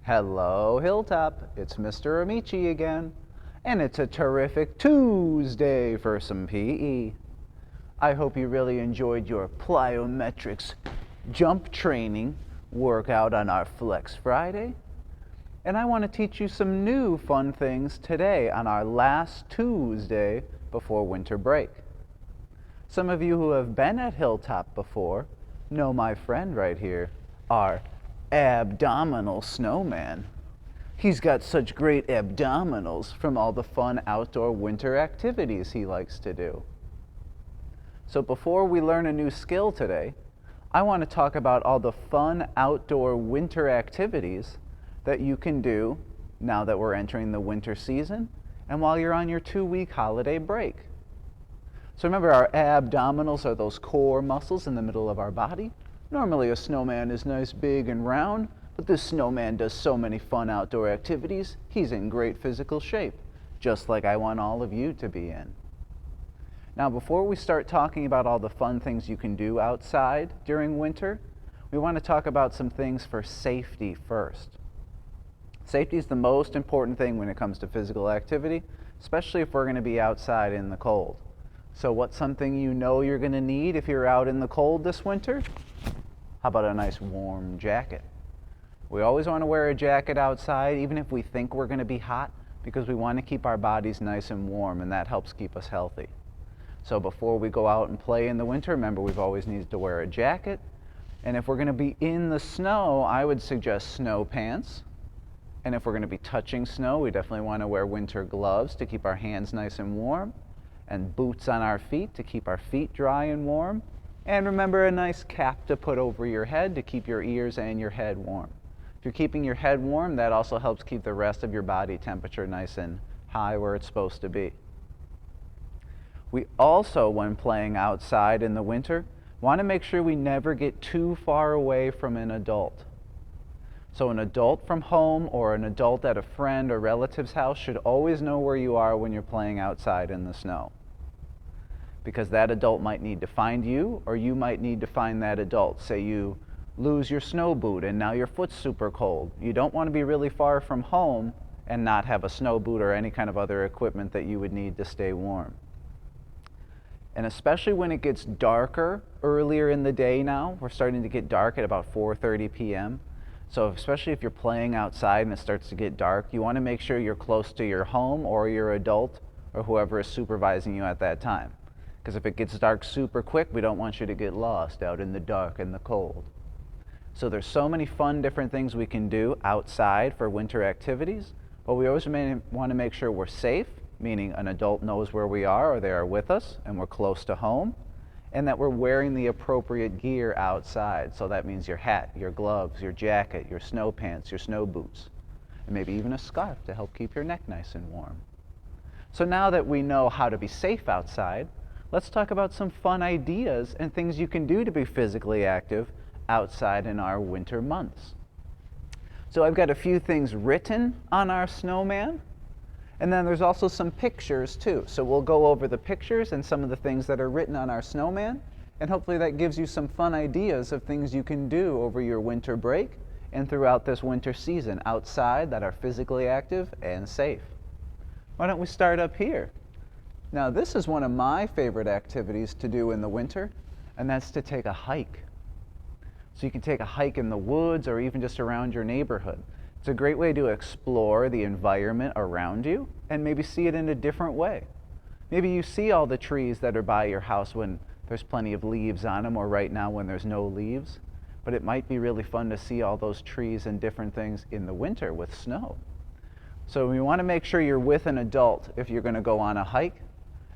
Hello, Hilltop. It's Mr. Amici again, and it's a terrific Tuesday for some PE. I hope you really enjoyed your plyometrics jump training workout on our Flex Friday. And I want to teach you some new fun things today on our last Tuesday before winter break. Some of you who have been at Hilltop before know my friend right here, our abdominal snowman. He's got such great abdominals from all the fun outdoor winter activities he likes to do. So before we learn a new skill today, I want to talk about all the fun outdoor winter activities that you can do now that we're entering the winter season and while you're on your 2-week holiday break. So remember, our abdominals are those core muscles in the middle of our body. Normally a snowman is nice, big, and round, but this snowman does so many fun outdoor activities, he's in great physical shape, just like I want all of you to be in. Now, before we start talking about all the fun things you can do outside during winter, we want to talk about some things for safety first. Safety is the most important thing when it comes to physical activity, especially if we're going to be outside in the cold. So what's something you know you're going to need if you're out in the cold this winter? How about a nice warm jacket? We always want to wear a jacket outside, even if we think we're going to be hot, because we want to keep our bodies nice and warm, and that helps keep us healthy. So before we go out and play in the winter, remember we've always needed to wear a jacket. And if we're going to be in the snow, I would suggest snow pants. And if we're going to be touching snow, we definitely want to wear winter gloves to keep our hands nice and warm, and boots on our feet to keep our feet dry and warm. And remember, a nice cap to put over your head to keep your ears and your head warm. If you're keeping your head warm, that also helps keep the rest of your body temperature nice and high where it's supposed to be. We also, when playing outside in the winter, want to make sure we never get too far away from an adult. So an adult from home or an adult at a friend or relative's house should always know where you are when you're playing outside in the snow. Because that adult might need to find you, or you might need to find that adult. Say you lose your snow boot and now your foot's super cold. You don't want to be really far from home and not have a snow boot or any kind of other equipment that you would need to stay warm. And especially when it gets darker earlier in the day now, we're starting to get dark at about 4:30 p.m. So especially if you're playing outside and it starts to get dark, you want to make sure you're close to your home or your adult or whoever is supervising you at that time. Because if it gets dark super quick, we don't want you to get lost out in the dark and the cold. So there's so many fun different things we can do outside for winter activities, but we always want to make sure we're safe, meaning an adult knows where we are or they are with us and we're close to home, and that we're wearing the appropriate gear outside. So that means your hat, your gloves, your jacket, your snow pants, your snow boots, and maybe even a scarf to help keep your neck nice and warm. So now that we know how to be safe outside, let's talk about some fun ideas and things you can do to be physically active outside in our winter months. So I've got a few things written on our snowman, and then there's also some pictures too. So we'll go over the pictures and some of the things that are written on our snowman, and hopefully that gives you some fun ideas of things you can do over your winter break and throughout this winter season outside that are physically active and safe. Why don't we start up here? Now this is one of my favorite activities to do in the winter, and that's to take a hike. So you can take a hike in the woods or even just around your neighborhood. It's a great way to explore the environment around you and maybe see it in a different way. Maybe you see all the trees that are by your house when there's plenty of leaves on them, or right now when there's no leaves. But it might be really fun to see all those trees and different things in the winter with snow. So we want to make sure you're with an adult if you're going to go on a hike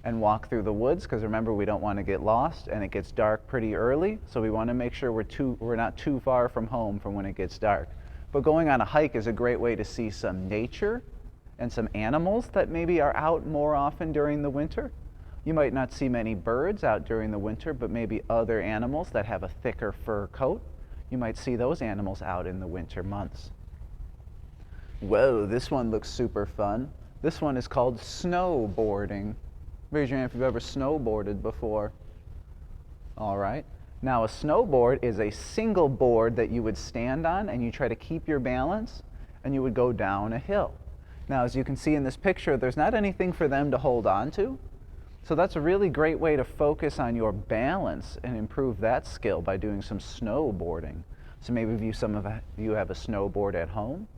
and walk through the woods, because remember, we don't want to get lost and it gets dark pretty early, so we want to make sure we're not too far from home from when it gets dark. But going on a hike is a great way to see some nature and some animals that maybe are out more often during the winter. You might not see many birds out during the winter, but maybe other animals that have a thicker fur coat. You might see those animals out in the winter months. Whoa, this one looks super fun. This one is called snowboarding. Raise your hand if you've ever snowboarded before. All right. Now a snowboard is a single board that you would stand on and you try to keep your balance, and you would go down a hill. Now, as you can see in this picture, there's not anything for them to hold on to. So that's a really great way to focus on your balance and improve that skill by doing some snowboarding. So maybe if some of you have a snowboard at home.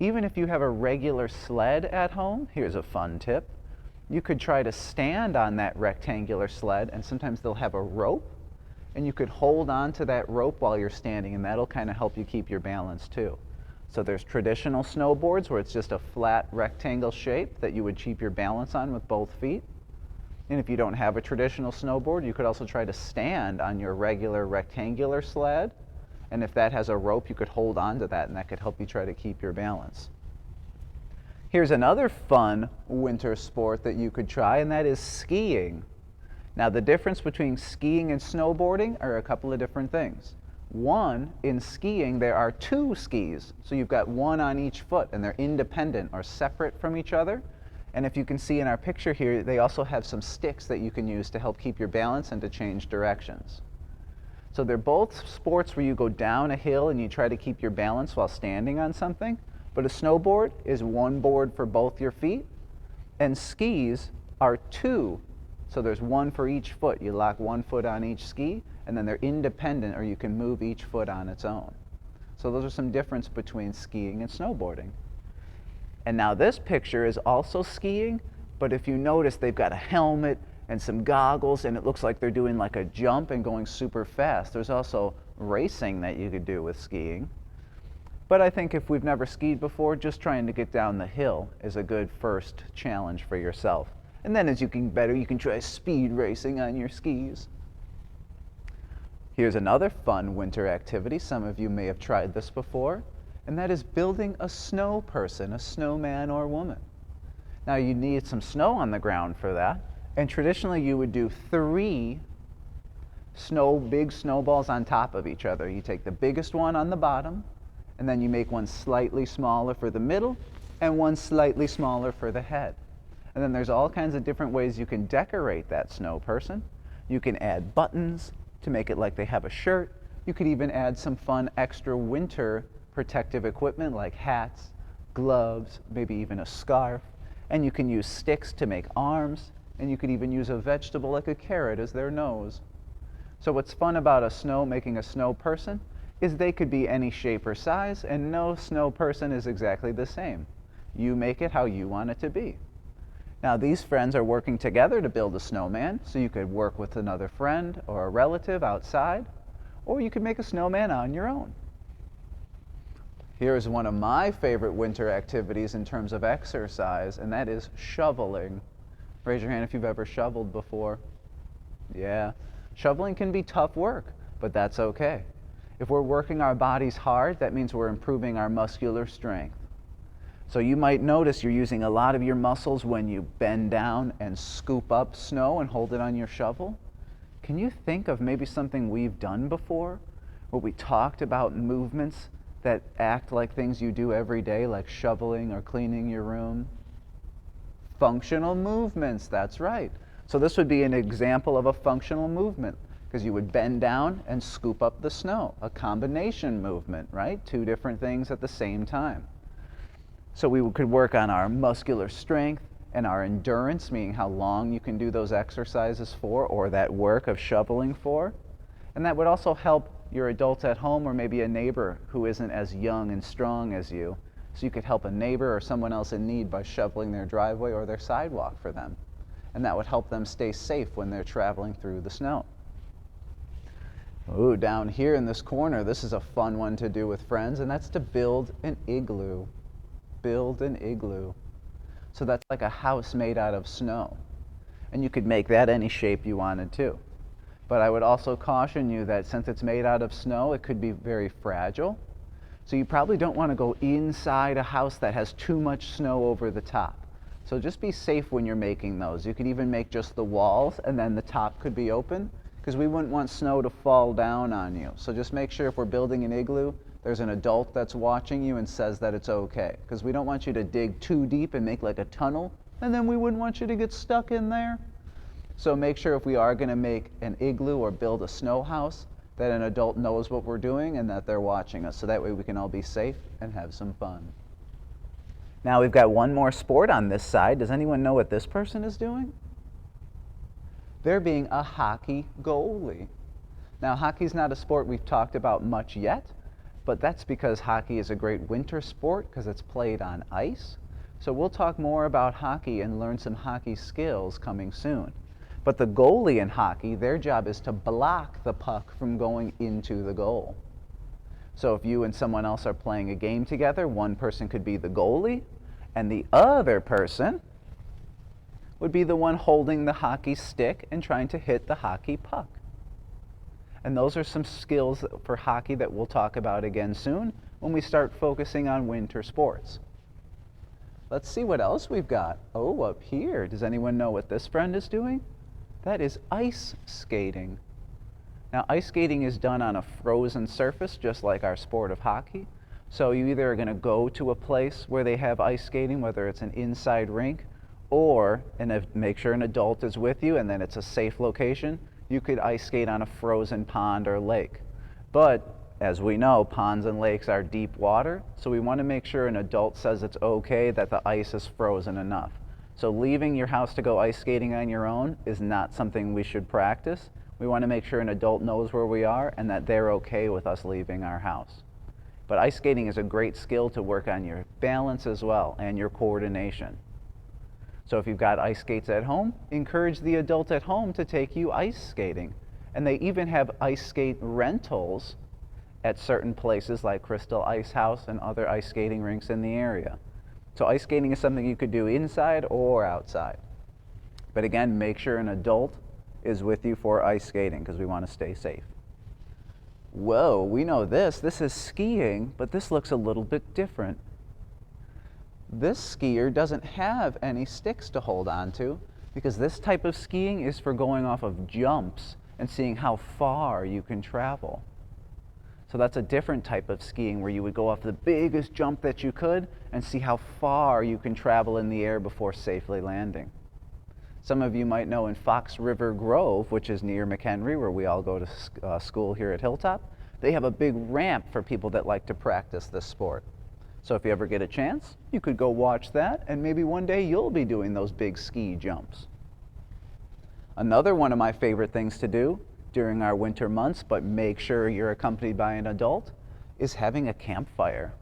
Even if you have a regular sled at home, here's a fun tip. You could try to stand on that rectangular sled, and sometimes they'll have a rope, and you could hold on to that rope while you're standing, and that'll kind of help you keep your balance too. So there's traditional snowboards where it's just a flat rectangle shape that you would keep your balance on with both feet. And if you don't have a traditional snowboard, you could also try to stand on your regular rectangular sled. And if that has a rope, you could hold on to that, and that could help you try to keep your balance. Here's another fun winter sport that you could try, and that is skiing. Now, the difference between skiing and snowboarding are a couple of different things. One, in skiing, there are two skis. So you've got one on each foot, and they're independent or separate from each other. And if you can see in our picture here, they also have some sticks that you can use to help keep your balance and to change directions. So they're both sports where you go down a hill and you try to keep your balance while standing on something. But a snowboard is one board for both your feet, and skis are two. So there's one for each foot. You lock one foot on each ski, and then they're independent, or you can move each foot on its own. So those are some difference between skiing and snowboarding. And now this picture is also skiing, but if you notice, they've got a helmet and some goggles, and it looks like they're doing like a jump and going super fast. There's also racing that you could do with skiing. But I think if we've never skied before, just trying to get down the hill is a good first challenge for yourself. And then as you can better, you can try speed racing on your skis. Here's another fun winter activity. Some of you may have tried this before, and that is building a snow person, a snowman or woman. Now you need some snow on the ground for that, and traditionally you would do 3 big snowballs on top of each other. You take the biggest one on the bottom, and then you make one slightly smaller for the middle, and one slightly smaller for the head. And then there's all kinds of different ways you can decorate that snow person. You can add buttons to make it like they have a shirt. You could even add some fun extra winter protective equipment like hats, gloves, maybe even a scarf. And you can use sticks to make arms, and you could even use a vegetable like a carrot as their nose. So what's fun about making a snow person is they could be any shape or size, and no snow person is exactly the same. You make it how you want it to be. Now these friends are working together to build a snowman, so you could work with another friend or a relative outside, or you could make a snowman on your own. Here's one of my favorite winter activities in terms of exercise, and that is shoveling. Raise your hand if you've ever shoveled before. Yeah, shoveling can be tough work, but that's okay. If we're working our bodies hard, that means we're improving our muscular strength. So you might notice you're using a lot of your muscles when you bend down and scoop up snow and hold it on your shovel. Can you think of maybe something we've done before, where we talked about movements that act like things you do every day, like shoveling or cleaning your room? Functional movements, that's right. So this would be an example of a functional movement, because you would bend down and scoop up the snow, a combination movement, right? 2 different things at the same time. So we could work on our muscular strength and our endurance, meaning how long you can do those exercises for, or that work of shoveling for. And that would also help your adults at home, or maybe a neighbor who isn't as young and strong as you. So you could help a neighbor or someone else in need by shoveling their driveway or their sidewalk for them. And that would help them stay safe when they're traveling through the snow. Ooh, down here in this corner, this is a fun one to do with friends, and that's to build an igloo. Build an igloo. So that's like a house made out of snow. And you could make that any shape you wanted to. But I would also caution you that since it's made out of snow, it could be very fragile. So you probably don't want to go inside a house that has too much snow over the top. So just be safe when you're making those. You could even make just the walls, and then the top could be open, because we wouldn't want snow to fall down on you. So just make sure if we're building an igloo, there's an adult that's watching you and says that it's okay. Because we don't want you to dig too deep and make like a tunnel, and then we wouldn't want you to get stuck in there. So make sure if we are going to make an igloo or build a snow house, that an adult knows what we're doing and that they're watching us. So that way we can all be safe and have some fun. Now we've got one more sport on this side. Does anyone know what this person is doing? They're being a hockey goalie. Now, hockey's not a sport we've talked about much yet, but that's because hockey is a great winter sport because it's played on ice. So we'll talk more about hockey and learn some hockey skills coming soon. But the goalie in hockey, their job is to block the puck from going into the goal. So if you and someone else are playing a game together, one person could be the goalie, and the other person would be the one holding the hockey stick and trying to hit the hockey puck. And those are some skills for hockey that we'll talk about again soon when we start focusing on winter sports. Let's see what else we've got. Oh, up here, does anyone know what this friend is doing? That is ice skating. Now, ice skating is done on a frozen surface, just like our sport of hockey. So you either are going to go to a place where they have ice skating, whether it's an inside rink, or, and make sure an adult is with you, and then it's a safe location, you could ice skate on a frozen pond or lake. But, as we know, ponds and lakes are deep water, so we want to make sure an adult says it's okay that the ice is frozen enough. So leaving your house to go ice skating on your own is not something we should practice. We want to make sure an adult knows where we are and that they're okay with us leaving our house. But ice skating is a great skill to work on your balance as well and your coordination. So if you've got ice skates at home, encourage the adult at home to take you ice skating. And they even have ice skate rentals at certain places like Crystal Ice House and other ice skating rinks in the area. So ice skating is something you could do inside or outside. But again, make sure an adult is with you for ice skating because we want to stay safe. Whoa, we know this. This is skiing, but this looks a little bit different. This skier doesn't have any sticks to hold on to because this type of skiing is for going off of jumps and seeing how far you can travel. So that's a different type of skiing where you would go off the biggest jump that you could and see how far you can travel in the air before safely landing. Some of you might know in Fox River Grove, which is near McHenry, where we all go to school here at Hilltop, they have a big ramp for people that like to practice this sport. So if you ever get a chance, you could go watch that, and maybe one day you'll be doing those big ski jumps. Another one of my favorite things to do during our winter months, but make sure you're accompanied by an adult, is having a campfire.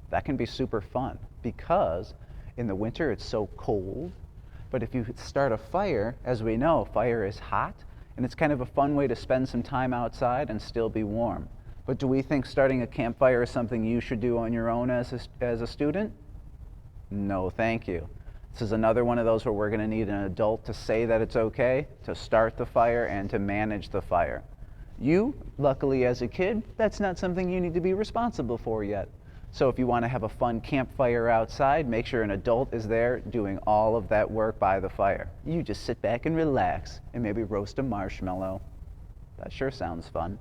That can be super fun because in the winter it's so cold. But if you start a fire, as we know, fire is hot, and it's kind of a fun way to spend some time outside and still be warm. But do we think starting a campfire is something you should do on your own as a student? No, thank you. This is another one of those where we're going to need an adult to say that it's okay to start the fire and to manage the fire. You, luckily as a kid, that's not something you need to be responsible for yet. So if you want to have a fun campfire outside, make sure an adult is there doing all of that work by the fire. You just sit back and relax and maybe roast a marshmallow. That sure sounds fun.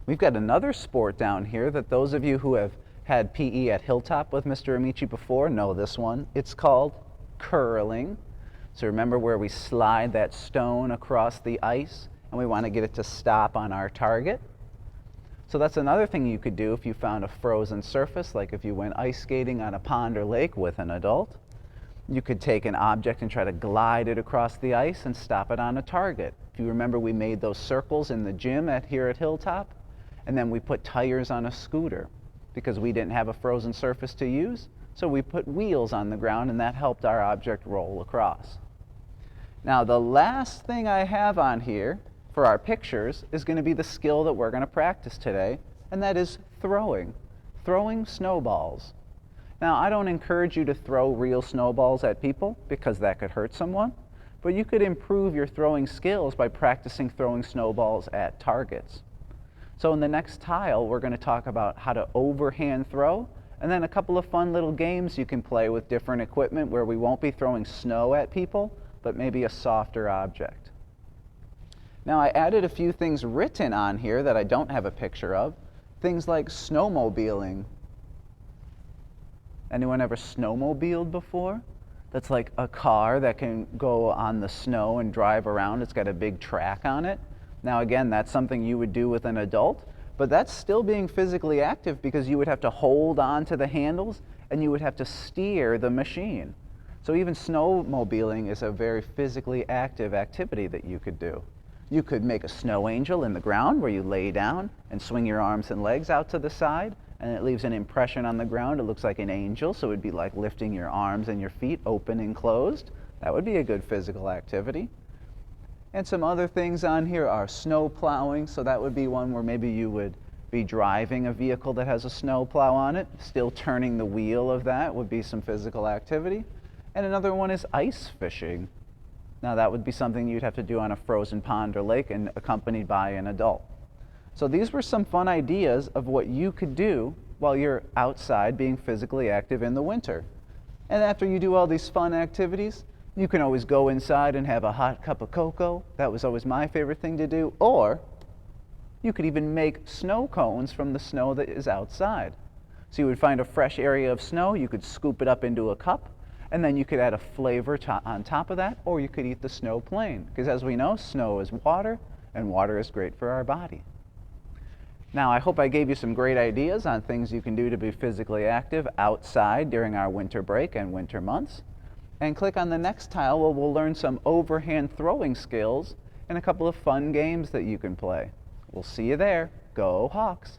We've got another sport down here that those of you who have had PE at Hilltop with Mr. Amici before know this one. It's called curling. So remember where we slide that stone across the ice and we want to get it to stop on our target? So that's another thing you could do if you found a frozen surface, like if you went ice skating on a pond or lake with an adult. You could take an object and try to glide it across the ice and stop it on a target. If you remember, we made those circles in the gym here at Hilltop, and then we put tires on a scooter because we didn't have a frozen surface to use, so we put wheels on the ground and that helped our object roll across. Now the last thing I have on here for our pictures is going to be the skill that we're going to practice today, and that is throwing snowballs. Now, I don't encourage you to throw real snowballs at people because that could hurt someone, but you could improve your throwing skills by practicing throwing snowballs at targets. So in the next tile, we're going to talk about how to overhand throw, and then a couple of fun little games you can play with different equipment where we won't be throwing snow at people, but maybe a softer object. Now, I added a few things written on here that I don't have a picture of. Things like snowmobiling. Anyone ever snowmobiled before? That's like a car that can go on the snow and drive around. It's got a big track on it. Now, again, that's something you would do with an adult, But that's still being physically active because you would have to hold on to the handles and you would have to steer the machine. So even snowmobiling is a very physically active activity that you could do. You could make a snow angel in the ground where you lay down and swing your arms and legs out to the side, and it leaves an impression on the ground. It looks like an angel, so it would be like lifting your arms and your feet open and closed. That would be a good physical activity. And some other things on here are snow plowing, so that would be one where maybe you would be driving a vehicle that has a snow plow on it. Still turning the wheel of that would be some physical activity. And another one is ice fishing. Now that would be something you'd have to do on a frozen pond or lake and accompanied by an adult. So these were some fun ideas of what you could do while you're outside being physically active in the winter. And after you do all these fun activities, you can always go inside and have a hot cup of cocoa. That was always my favorite thing to do. Or you could even make snow cones from the snow that is outside. So you would find a fresh area of snow, you could scoop it up into a cup, and then you could add a flavor on top of that, or you could eat the snow plain. Because as we know, snow is water, and water is great for our body. Now, I hope I gave you some great ideas on things you can do to be physically active outside during our winter break and winter months. And click on the next tile where we'll learn some overhand throwing skills and a couple of fun games that you can play. We'll see you there. Go Hawks!